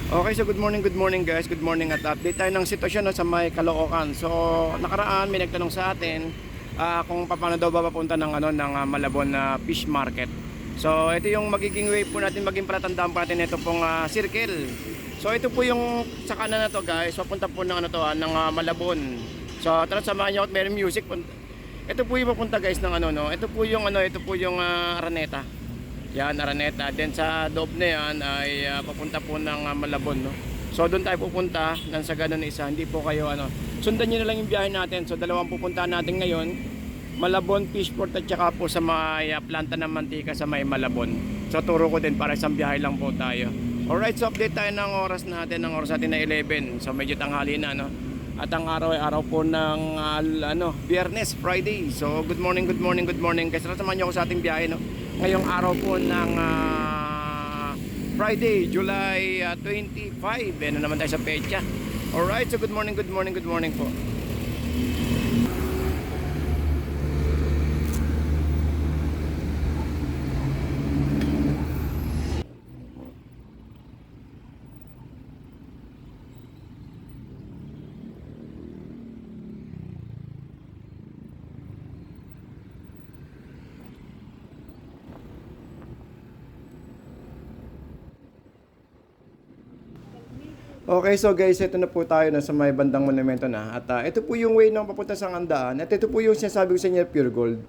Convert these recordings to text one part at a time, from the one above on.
Okay, so good morning guys, good morning at update tayo ng sitwasyon no, sa may Caloocan. So nakaraan may nagtanong sa atin kung paano daw ba papunta ng Malabon na fish market. So ito yung magiging way po natin, maging palatandaan po natin ito pong circle. So ito po yung sa kanan na to guys, papunta po ng ng Malabon. So tara samahan niyo at may music. Ito po yung papunta guys ng ito po yung Araneta. Yan, Araneta. Then sa loob na yan ay papunta po ng Malabon, no? So doon tayo pupunta nang sa ganun isa. Hindi po kayo sundan niyo na lang yung biyahe natin. So dalawang pupuntahan natin ngayon, Malabon Fishport at saka po sa may planta ng mantika sa may Malabon. So turo ko din para isang biyahe lang po tayo. Alright, so update tayo ng oras natin. Ang oras natin na 11. So medyo tanghali na, no? At ang araw ay araw po ng Biyernes, Friday. So good morning. Kasi samahan niyo ako sa ating biyahe, no? Ngayong araw po ng Friday, July 25. Ano naman tayo sa pecha. Alright, so good morning po. Okay, so guys, ito na po tayo na sa may bandang monumento na. At ito po yung way ng papunta sa Ngandaan. At ito po yung sinasabi ko sa inyo, Pure Gold.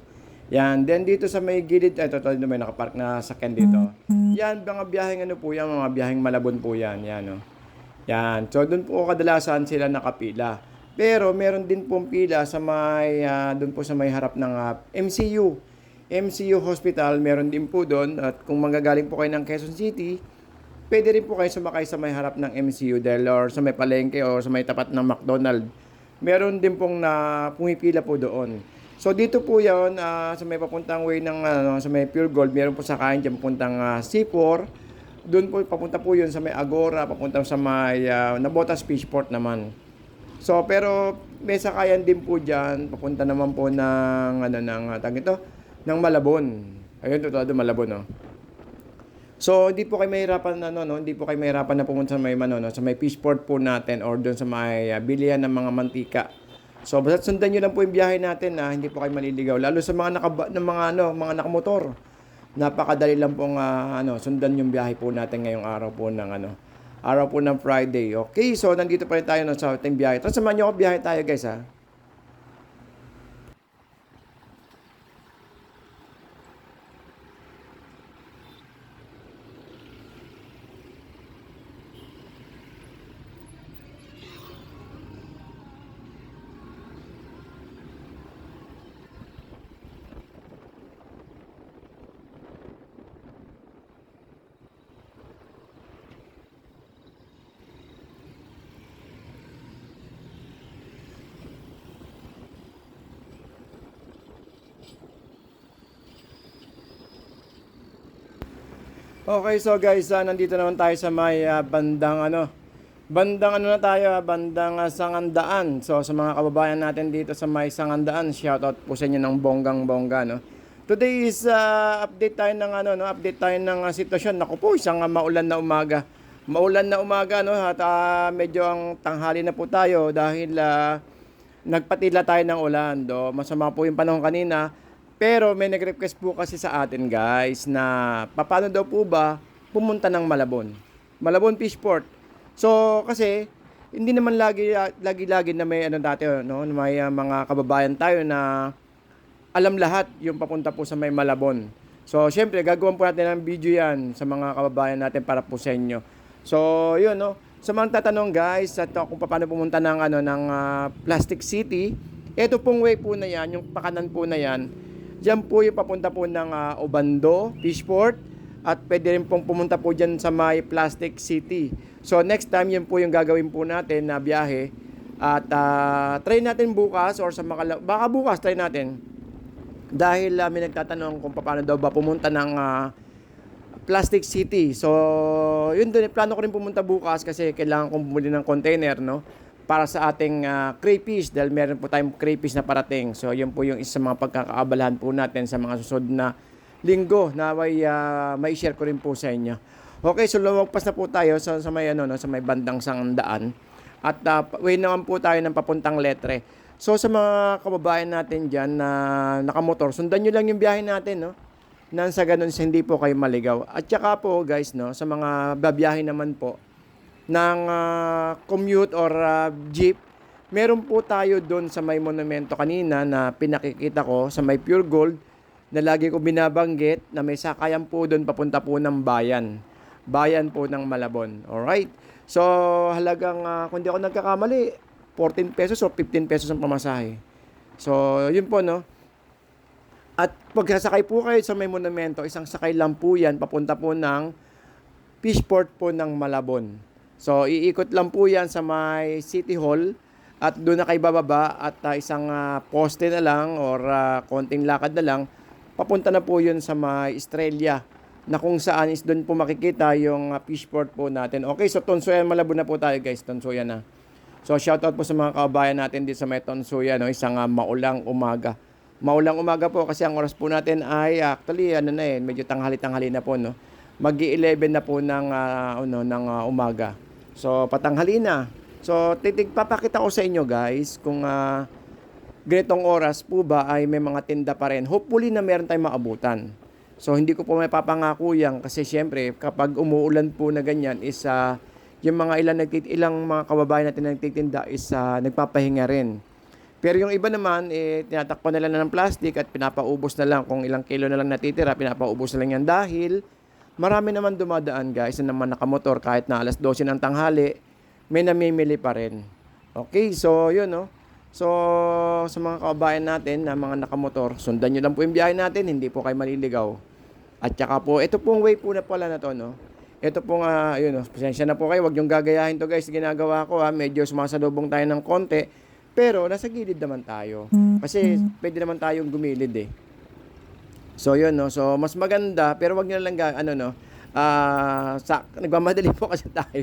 Yan, then dito sa may gilid, ito may nakapark na sakyan dito. Yan, mga biyaheng po yan, mga biyaheng Malabon po yan. Yan, no? Yan, so doon po kadalasan sila nakapila. Pero meron din pong pila sa may, doon po sa may harap ng MCU. MCU Hospital, meron din po doon. At kung manggagaling po kayo ng Quezon City, pwede rin po kayo sumakay sa may harap ng MCU dahil or sa may palengke o sa may tapat ng McDonald. Meron din pong pumipila po doon. So dito po 'yon sa may papuntang way ng sa may Pure Gold, meron po sakayan diyan papuntang C4. Doon po papunta po 'yon sa may Agora, papunta sa may Nabotas Fishport naman. So pero may sakayan din po diyan papunta naman po ng ng Malabon. Ayun, totoo Malabon, no. So, hindi po kayo mahirapan hindi po kayo mahirapan na pumunta sa may sa may fishport po natin or doon sa may bilihan ng mga mantika. So, basta sundan niyo lang po yung biyahe natin hindi po kayo maliligaw. Lalo sa mga mga nakamotor. Napakadali lang pong sundan yung biyahe po natin ngayong araw po ng araw po ng Friday. Okay, so nandito pa rin tayo sa ating biyahe. Tapos samahan niyo ako biyahe tayo, guys, ha. Okay, so guys, nandito naman tayo sa may bandang na tayo, bandang Sangandaan. So sa mga kababayan natin dito sa may Sangandaan, shoutout po sa inyo ng bonggang-bongga, no. Today is update tayo ng update tayo ng sitwasyon. Naku po, isang maulan na umaga. Maulan na umaga, no, at medyo ang tanghali na po tayo dahil nagpatila tayo ng ulan. Masama po yung panahon kanina. Pero may nag-request po kasi sa atin, guys, na paano daw po ba pumunta ng Malabon. Malabon Fishport. So kasi hindi naman lagi na may dati, no, may mga kababayan tayo na alam lahat yung papunta po sa may Malabon. So syempre gagawin po natin ng video yan sa mga kababayan natin para po sa inyo. So yun, no. Sa mga tatanong, guys, at kung paano pumunta ng Plastic City, ito pong way po na yan, yung pakanan po na yan. Diyan po yung papunta po ng Obando, Fishport, at pwede rin pong pumunta po dyan sa may Plastic City. So next time, yun po yung gagawin po natin na biyahe. At try natin bukas or baka bukas try natin. Dahil may nagtatanong kung paano daw ba pumunta ng Plastic City. So yun din, plano ko rin pumunta bukas kasi kailangan kong bumili ng container, no, para sa ating crayfish dahil meron po tayong crayfish na parating. So yun po yung isa mga pagkakaabalahan po natin sa mga susunod na linggo na may share ko rin po sa inyo. Okay, so lumagpas na po tayo sa may ano no, sa may bandang Sangandaan. At way naman po tayo ng papuntang Letre. So sa mga kababayan natin diyan na nakamotor, sundan niyo lang yung biyahe natin, no? Nang sa ganun hindi po kayo maligaw. At saka po guys, no, sa mga babiyahe naman po ng commute or jeep, meron po tayo doon sa may monumento kanina na pinakikita ko sa may Pure Gold na lagi ko binabanggit na may sakayan po doon papunta po ng bayan. Bayan po ng Malabon. Alright? So, halagang, kung di ako nagkakamali, 14 pesos o 15 pesos ang pamasahe. So, yun po, no? At pagkasakay po kayo sa may monumento, isang sakay lang po yan, papunta po ng Fishport po ng Malabon. So, iikot lang po yan sa may City Hall at doon na kayo bababa at isang poste na lang or konting lakad na lang, papunta na po yun sa may Estrella na kung saan is doon po makikita yung Fishport po natin. Okay, so Tonsoyan Malabon na po tayo guys, Tonsoyan na. So, shoutout po sa mga kababayan natin dito sa may Tonsoyan, no? Isang maulang umaga. Maulang umaga po kasi ang oras po natin ay actually medyo tanghali-tanghali na po, no. Mag-11 na po ng umaga. So patanghali na. So papakita ko sa inyo guys kung ganitong oras po ba ay may mga tinda pa rin. Hopefully na meron tayong maabutan. So hindi ko po may papangako yan kasi syempre kapag umuulan po na ganyan is yung mga ilang mga kababayan natin na nagtitinda is nagpapahinga rin. Pero yung iba naman, tinatakpan nila na ng plastic at pinapaubos na lang. Kung ilang kilo na lang natitira, pinapaubos na lang yan dahil marami naman dumadaan guys na naman nakamotor kahit na alas 12 ng tanghali, may namimili pa rin. Okay, so yun no. So sa mga kababayan natin na mga nakamotor, sundan nyo lang po yung biyahe natin, hindi po kayo maliligaw. At saka po, ito pong way po na pala na to, no. Ito pong, yun no, pasensya na po kayo, wag yung gagayahin to guys, ginagawa ko medyo sumasalubong tayo ng konti. Pero nasa gilid naman tayo. Kasi pwede naman tayong gumilid eh. So yun no. So mas maganda pero wag niyo lang nagmamadali po kasi tayo.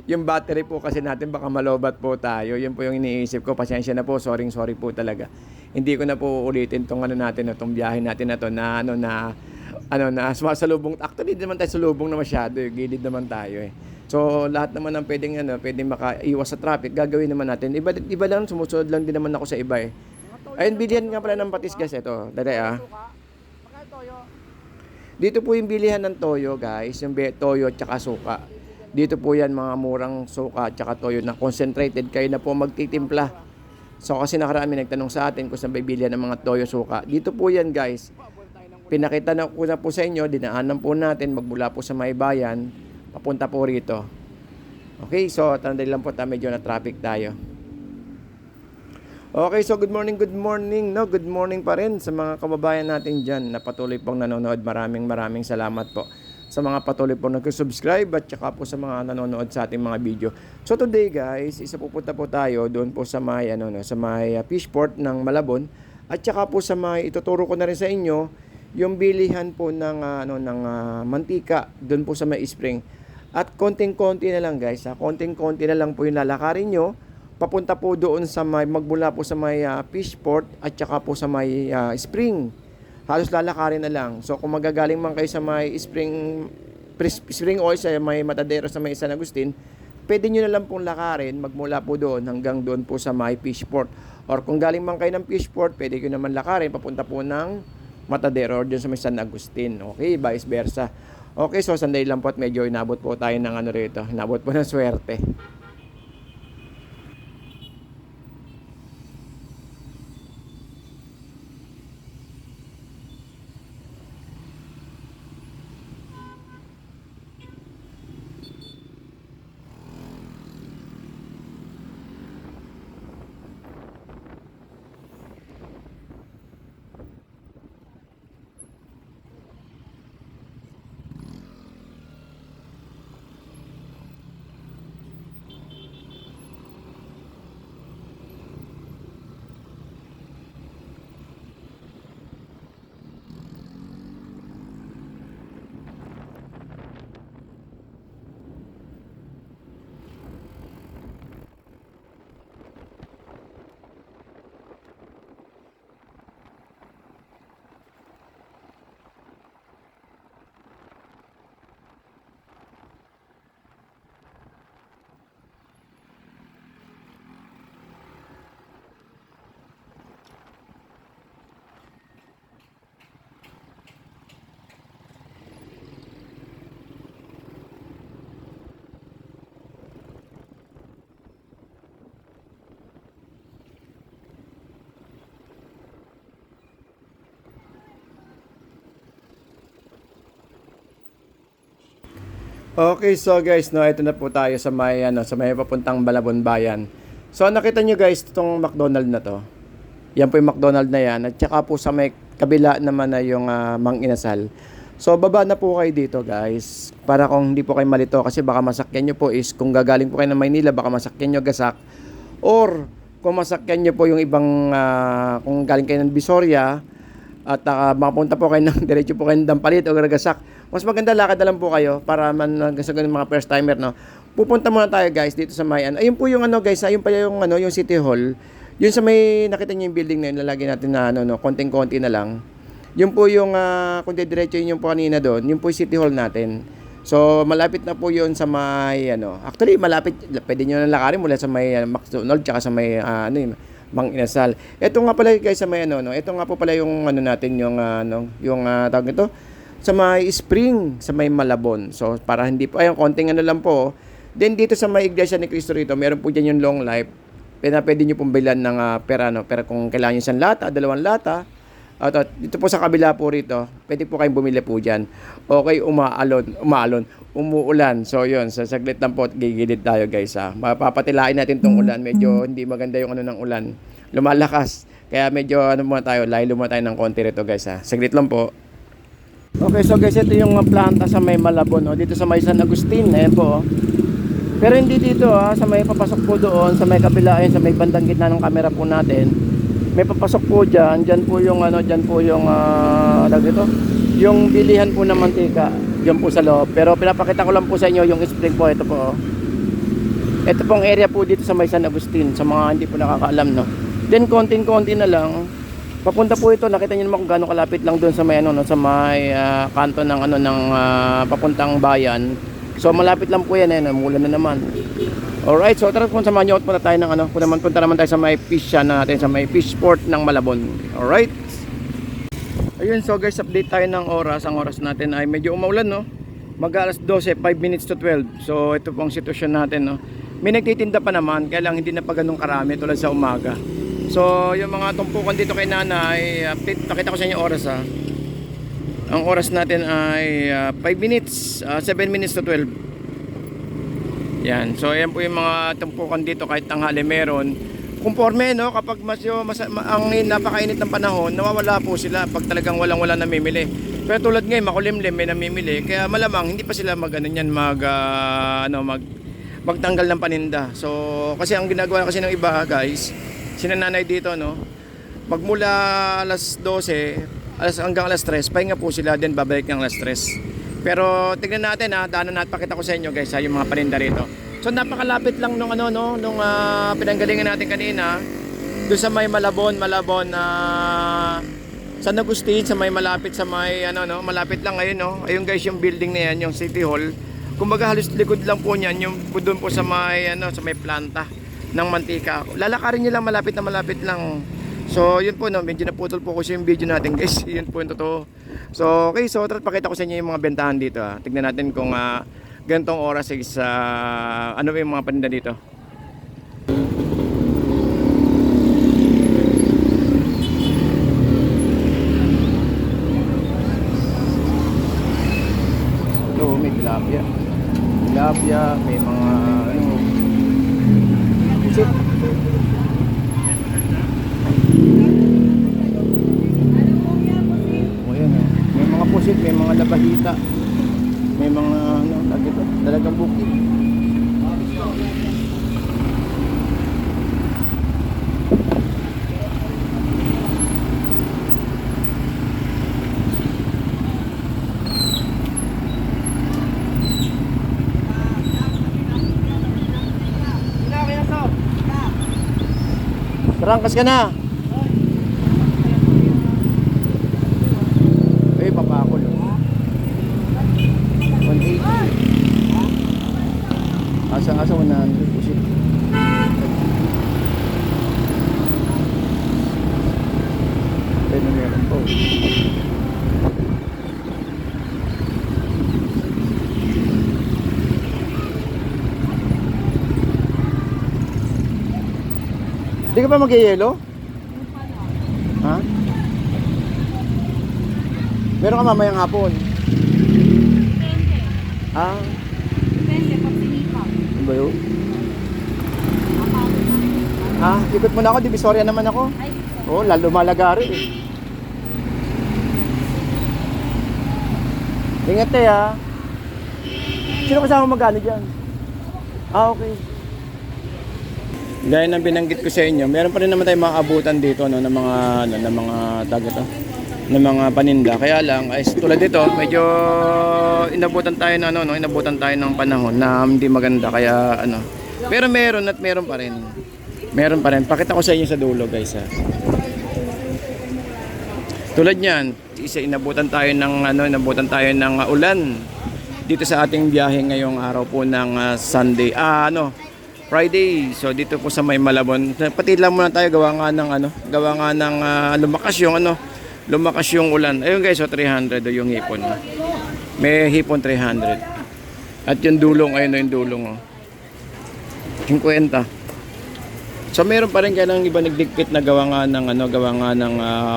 Yung battery po kasi natin baka malobat po tayo. Yun po yung iniisip ko. Pasensya na po. Sorry po talaga. Hindi ko na po ulitin tong tong biyahe natin na to na sumasalubong. Actually, hindi naman tayo salubong na masyado. Gilid naman tayo eh. So, lahat naman ng pwedeng makaiwas sa traffic, gagawin naman natin. Iba lang, sumusunod lang din naman ako sa iba eh. Ayun, bilihan nga pala ng patis guys, ito. Dali Dito po yung bilihan ng toyo guys, yung toyo at saka suka. Dito po yan mga murang suka at saka toyo na concentrated. Kayo na po magtitimpla. So, kasi nakaraan may nagtanong sa atin kung saan bilihan ng mga toyo suka. Dito po yan guys. Pinakita na ko na po sa inyo, dinaanan po natin, magmula po sa may bayan, papunta po rito. Okay, so tandaan lang po medyo na traffic tayo. Okay, so good morning, no? Good morning pa rin sa mga kababayan natin dyan na patuloy pong nanonood. Maraming salamat po sa mga patuloy pong nag-subscribe at saka po sa mga nanonood sa ating mga video. So today guys, pupunta po tayo doon po sa may sa may Fishport ng Malabon at saka po sa may ituturo ko na rin sa inyo yung bilihan po ng mantika doon po sa may spring. At konting-konti na lang guys, konting-konti na lang po yung lalakarin nyo papunta po doon sa may magmula po sa may Fishport at saka po sa may spring. Halos lalakarin na lang. So kung magagaling man kayo sa may spring oil sa may Matadero sa may San Agustin, pwede nyo na lang pong lakarin magmula po doon hanggang doon po sa may Fishport. Or kung galing man kayo ng Fishport, pwede nyo naman lakarin papunta po ng Matadero or dyan sa may San Agustin. Okay, vice versa. Okay, so sandali lang po at medyo inabot po tayo ng rito. Inabot po ng swerte. Okay, so guys, no, ito na po tayo sa may sa may papuntang Malabon Bayan. So nakita nyo guys, itong McDonald na to. Yan po yung McDonald na yan. At saka po sa may kabila naman na yung Mang Inasal. So baba na po kayo dito guys. Para kung hindi po kayo malito. Kasi baka masakyan nyo po is kung gagaling po kayo ng Maynila, baka masakyan nyo Gasak. Or kung masakyan nyo po yung ibang, kung galing kayo ng Visoria, at makapunta po kayo ng diretso po kayo ng Dampalit o Gasak. Mas maganda lakad na lang po kayo para man sa ganun mga first timer, no. Pupunta muna tayo guys dito sa may ayun po yung guys, ayun pa yung yung City Hall. Yun sa may nakita niyo yung building na yun, lalagyan natin na konting-konti na lang. Yun po yung kung diretso yun yung po kanina doon, yun po yung City Hall natin. So malapit na po yun sa may actually malapit, pwede niyo na lakarin mula sa may McDonald's tsaka sa may Mang Inasal. Ito nga pala guys sa may ito nga po pala yung natin yung yung tawag nito sa may Spring, sa may Malabon. So para hindi po ayun konting lang po. Then dito sa may Iglesia ni Cristo rito, meron po diyan yung long life. Pwede niyo pong bilhan ng pera pera kung kailangan niyo isang lata, dalawang lata. At dito po sa kabila po rito, pwede po kayong bumili po diyan. Okay, umuulan. So yun, sa saglit lang po gigilid tayo guys ha. Mapapatilain natin tong ulan. Medyo hindi maganda yung ng ulan. Lumalakas. Kaya medyo muna tayo, layo muna tayo ng konti rito guys ha. Saglit lang po. Okay, so guys, ito yung planta sa may Malabon, dito sa may San Agustin, ayan po. Pero hindi dito sa may papasok po doon, sa may kabila, ayan, sa may bandang gitna ng camera po natin. May papasok po dyan po yung dyan po yung dito, yung bilihan po ng mantika, dyan po sa loob. Pero pinapakita ko lang po sa inyo yung spring po, ito po. Ito pong area po dito sa may San Agustin, sa mga hindi po nakakaalam, no. Then konting-konti na lang. Papunta po ito, nakita niyo naman kung gaano kalapit lang doon sa may sa may kanto ng papuntang bayan. So malapit lang po yan, umulan na naman. Alright, so tara kung samahan niyo at punta tayo ng punta naman tayo sa may fish natin, sa may fish port ng Malabon. Alright. Ayun, so guys, update tayo ng oras. Ang oras natin ay medyo umaulan, no. Mag-alas 12, 5 minutes to 12. So ito pong sitwasyon natin, no. May nagtitinda pa naman, kaya lang hindi na pa ganun karami tulad sa umaga. So, yung mga tumpukan dito kay nanay, update, nakita ko sa inyo oras Ang oras natin ay 5 minutes, 7 minutes to 12. Yan, so yan po yung mga tumpukan dito kahit tanghali meron. Conforme, no, kapag ang napakainit ng panahon, nawawala po sila pag talagang walang-wala namimili. Pero tulad ngayon, makulimlim, may namimili, kaya malamang hindi pa sila magtanggal ng paninda. So, kasi ang ginagawa kasi ng iba, guys, sinananay dito, no, magmula alas 12 hanggang alas 3 pahinga po sila, din babalik ng alas 3. Pero tignan natin daanan natin, pakita ko sa inyo guys yung mga paninda rito. So napakalapit lang nung nung pinanggalingan natin kanina doon sa may Malabon San Agustin, sa may malapit sa may malapit lang ngayon, no. Ayun guys yung building na yan, yung City Hall. Kumbaga halos likod lang po niyan yung doon po sa may sa may planta ng mantika. Lalakarin niyo lang, malapit lang. So yun po, no, medyo naputol po kasi yung video natin guys. Yun po yung totoo. So okay, so tara pakita ko sa inyo yung mga bentahan dito. Tignan natin kung ganitong oras is ano ba yung mga paninda dito. Ito, may tilapia, may mga pusit. O yan, may mga pusit, may mga labahita, may mga talagang bukid. Rangkas ka na. Ay, papakol. 180. Asa 100 pusit. Pwede na meron po. Hindi ka pa mag-yelo? Ha? Meron ka mamayang hapon? Ah, Ha? Ikot muna ako, Divisoria naman ako. Oo, lalo malagari eh. Ingat tayo ha. Sino kasama magano dyan? Ah, okay. Gaya ng binanggit ko sa inyo, meron pa rin naman tayong mga abutan dito no, ng mga taga to, ng mga paninda. Kaya lang ay tulad dito, medyo inabutan tayo na inabutan tayo ng panahon na hindi maganda kaya ano. Pero meron at meron pa rin. Meron pa rin. Pakita ko sa inyo sa dulo, guys ha. Tulad niyan, inabutan tayo ng ulan dito sa ating biyahe ngayong araw po ng Sunday. Friday. So dito po sa May Malabon. Pati lang muna tayo gawa nga ng lumakas yung ulan. Ayun guys, 300 yung hipon. May hipon 300. At yung dulong, ayun yung dulong 50. So meron pa rin kailang iba nagdikpit na gawa nga ng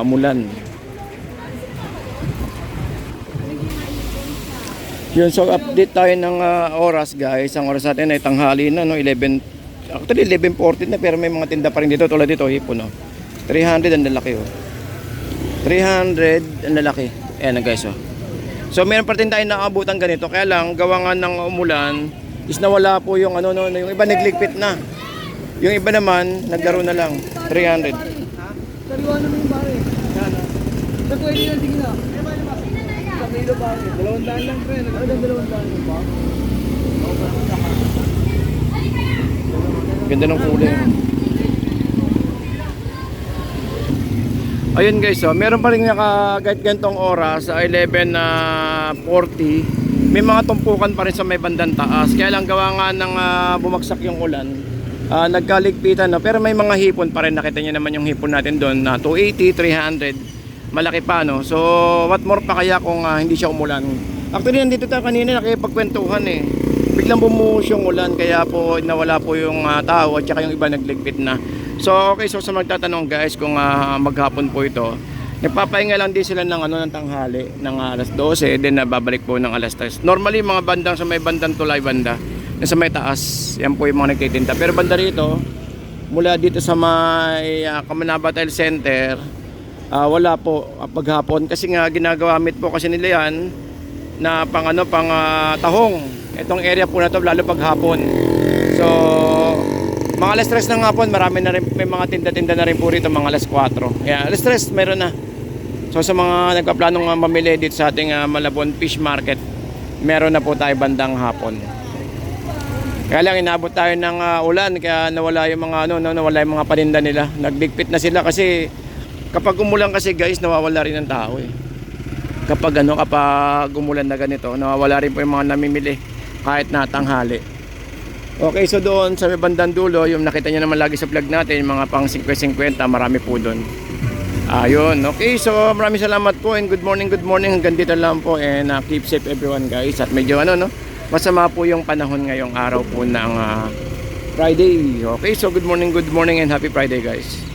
umulan. Yun, so update tayo ng oras guys. Ang oras natin ay tanghali na 11:40 na, pero may mga tinda pa rin dito tulad dito hipon 300 ang lalaki 300 ang lalaki. Ayan guys So meron pa rin tayo naabutan ganito, kaya lang gawa nga ng umulan is nawala po yung yung iba nagligpit na. Yung iba naman naglaro na lang 300. Sariwa naman yung pare. Sa pwede na sige na. Sa kilo pare. 200 lang pre. Ano 200 lang ba? Ganda ng kulay. Ayun guys, meron pa rin kahit gantong oras sa 11:40. May mga tumpukan pa rin sa may bandang taas. Kaya lang gawa nga ng bumagsak yung ulan. Nagkaligpitan pero may mga hipon pa rin. Nakita niyo naman yung hipon natin doon na 280, 300. Malaki pa So what more pa kaya kung hindi siya umulan. Actually nandito tayo kanina nakipagkwentuhan biglang bumuhos yung ulan kaya po nawala po yung tao at saka yung iba nagligpit na. So okay, so sa magtatanong guys kung maghapon po ito, nagpapahinga lang din sila ng tanghali ng alas 12, then babalik po ng alas 3. Normally mga bandang sa may bandang tulay banda sa may taas, yan po yung mga nagtitinda. Pero banda rito, mula dito sa may Camanabatal Center, wala po paghapon kasi nga ginagamit po kasi nila yan na pang tahong. Itong area po na to lalo paghapon. So mga alas 3 ng hapon, marami na rin, may mga tinda-tinda na rin po rito mga alas 4. Kaya alas 3 meron na. So sa mga nagpaplanong mamili dito sa ating Malabon Fish Market, meron na po tayo bandang hapon. Kaya lang inabot tayo ng ulan kaya nawala yung mga nawala yung mga paninda nila. Nagdigpit na sila kasi kapag umulan kasi guys, nawawala rin ng tao Kapag umulan na ganito, nawawala rin po yung mga namimili kahit na tanghali. Okay, so doon sa may bandang dulo, yung nakita niyo naman lagi sa vlog natin, yung mga pang 50-50, marami po doon. Ayun, okay, so maraming salamat po and good morning. Hanggang dito lang po and keep safe everyone guys. At medyo masama po yung panahon ngayong araw po ng Friday. Okay, so good morning and happy Friday guys.